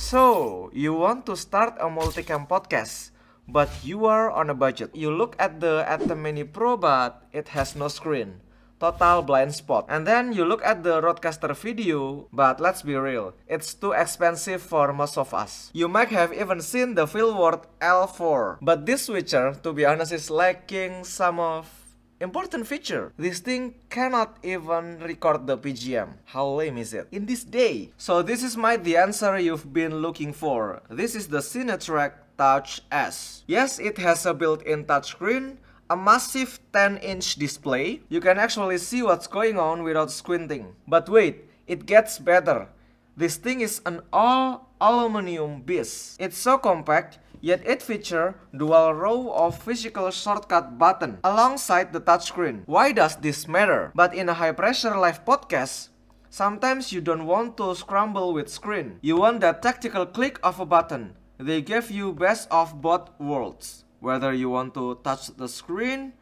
So, you want to start a multicam podcast, but you are on a budget. You look at the Atem Mini Pro, but it has no screen. Total blind spot. And then you look at the Rodecaster Video, but let's be real, it's too expensive for most of us. You might have even seen the Filworth L4, but this switcher, to be honest, is lacking some of important feature. This thing cannot even record the PGM. How lame is it in this day? So this is the answer you've been looking for. This is the Cinetrack Touch S. Yes, it has a built-in touchscreen, a massive 10-inch display. You can actually see what's going on without squinting. But wait, it gets better. This thing is an all-aluminum beast. It's so compact, yet it features dual row of physical shortcut button alongside the touchscreen. Why does this matter? But in a high-pressure live podcast, sometimes you don't want to scramble with screen. You want that tactical click of a button. They give you best of both worlds. Whether you want to touch the screen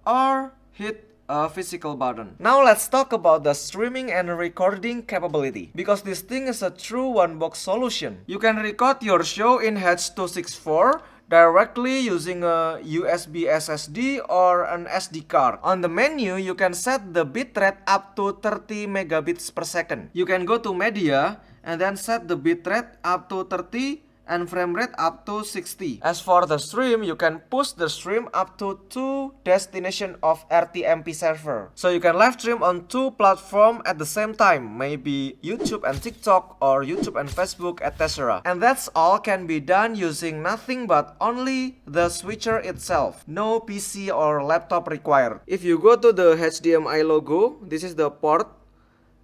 or hit a physical button. Now let's talk about the streaming and recording capability, because this thing is a true one-box solution. You can record your show in H.264 directly using a USB SSD or an SD card. On the menu, you can set the bitrate up to 30 megabits per second. You can go to media and then set the bitrate up to 30 and frame rate up to 60. As for the stream, you can push the stream up to 2 destination of RTMP server. So you can live stream on 2 platforms at the same time, maybe YouTube and TikTok or YouTube and Facebook, etc. And that's all can be done using nothing but only the switcher itself. No PC or laptop required. If you go to the HDMI logo, this is the port.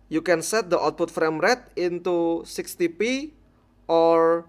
You can set the output frame rate into 60p or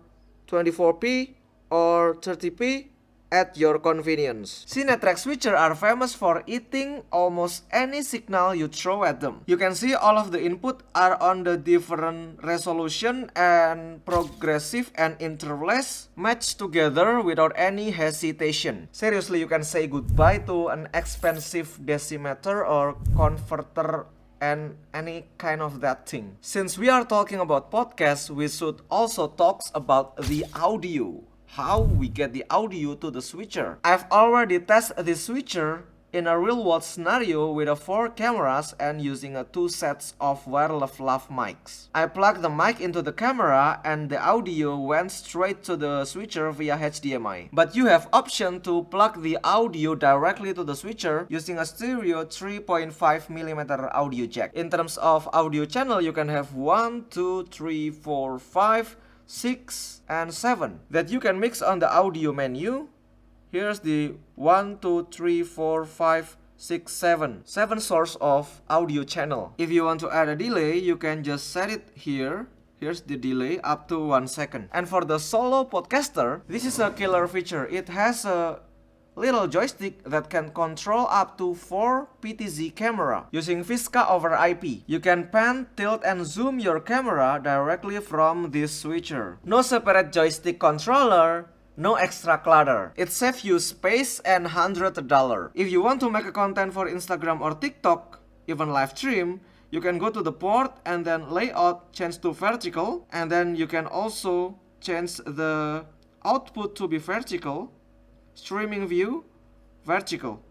24p or 30p at your convenience. Cinetrack switcher are famous for eating almost any signal you throw at them. You can see all of the input are on the different resolution and progressive and interlace matched together without any hesitation. Seriously, you can say goodbye to an expensive decimeter or converter and any kind of that thing. Since we are talking about podcasts, we should also talk about the audio. How we get the audio to the switcher. I've already tested this switcher in a real world scenario with 4 cameras and using 2 sets of wireless lav mics. I plugged the mic into the camera and the audio went straight to the switcher via HDMI. But you have option to plug the audio directly to the switcher using a stereo 3.5mm audio jack. In terms of audio channel, you can have 1, 2, 3, 4, 5, 6, and 7 that you can mix on the audio menu. Here's the 1, 2, 3, 4, 5, 6, 7. 7 source of audio channel. If you want to add a delay, you can just set it here. Here's the delay up to 1 second. And for the solo podcaster, this is a killer feature. It has a little joystick that can control up to 4 PTZ camera using Visca over IP. You can pan, tilt, and zoom your camera directly from this switcher. No separate joystick controller. No extra clutter. It saves you space and $100. If you want to make a content for Instagram or TikTok, even live stream, you can go to the port and then layout change to vertical, and then you can also change the output to be vertical, streaming view, vertical.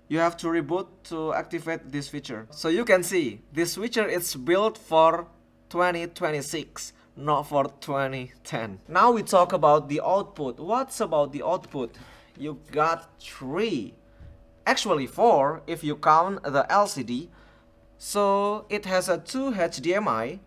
You have to reboot to activate this feature. So you can see, this switcher is built for 2026. Not for 2010. Now we talk about the output. What's about the output? You got 3. Actually 4 if you count the LCD. So it has a 2 HDMI,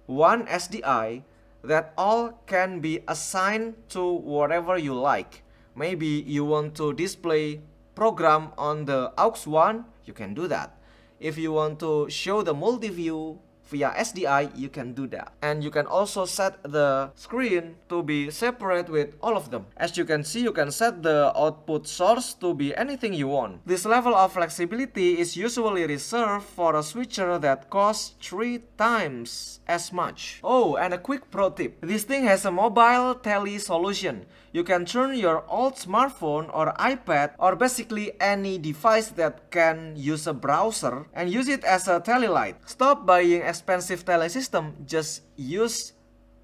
1 SDI that all can be assigned to whatever you like. Maybe you want to display program on the aux 1, you can do that. If you want to show the multi-view via SDI, you can do that. And you can also set the screen to be separate with all of them. As you can see, you can set the output source to be anything you want. This level of flexibility is usually reserved for a switcher that costs 3 times as much. Oh, and a quick pro tip. This thing has a mobile tele solution. You can turn your old smartphone or iPad or basically any device that can use a browser and use it as a tele light. Stop buying expensive tele system, just use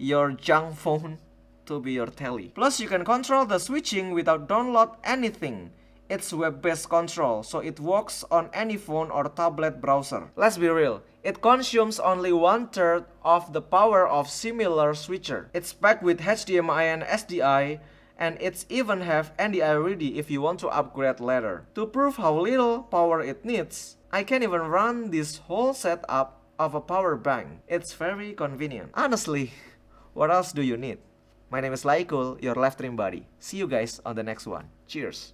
your junk phone to be your telly. Plus, you can control the switching without download anything. It's web-based control, so it works on any phone or tablet browser. Let's be real, it consumes only 1/3 of the power of similar switcher. It's packed with HDMI and SDI, and it's even have NDI ready if you want to upgrade later. To prove how little power it needs, I can even run this whole setup of a power bank. It's very convenient. Honestly, what else do you need? My name is Laikul, your live stream buddy. See you guys on the next one. Cheers!